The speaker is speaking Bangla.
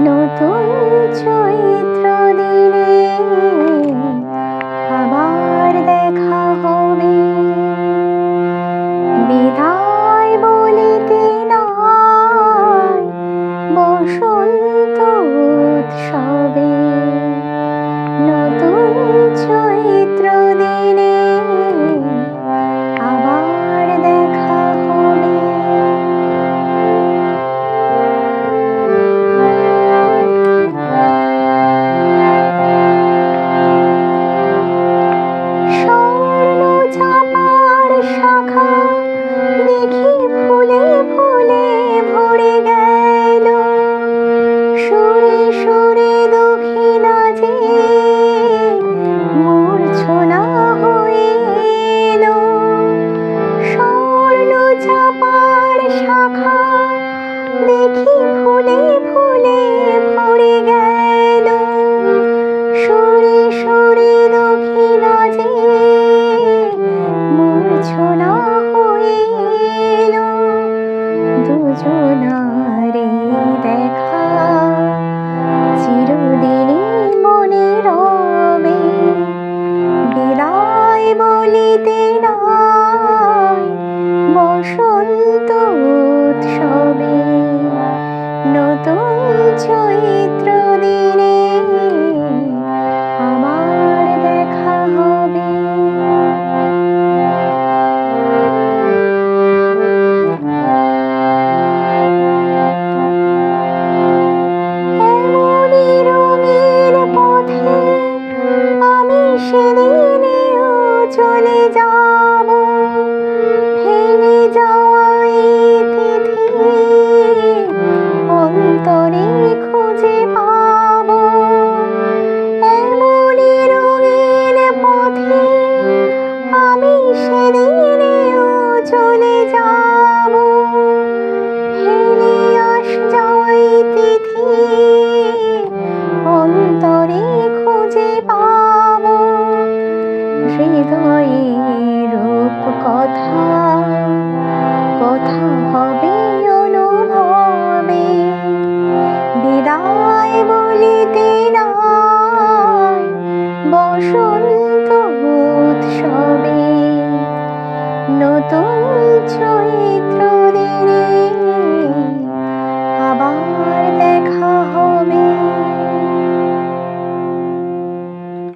নতুন চৈত্র দিনে আবার দেখা হবে, বিদায় বলিতে নাই বসন্ত উৎসবে। নতুন চৈত্র দিনে আবার দেখা হবে। স্বর্ণ চাপার শাখা দেখি ফুলে ফুলে ভরে গেল, সুরে সুরে দক্ষিণা যে মূর্ছনা হয়ে এলো। স্বর্ণ চাপার শাখা দেখি ফুলে ফুলে ভরে গেল, সুরে সুরে দক্ষিণা যে মূর্ছনা হয়ে এলো। দুজনারে দেখা চিরদিনই মনে রবে, বিদায় বলিতে নাই বসন্ত উৎসবে। নতুন চৈত্র দিনে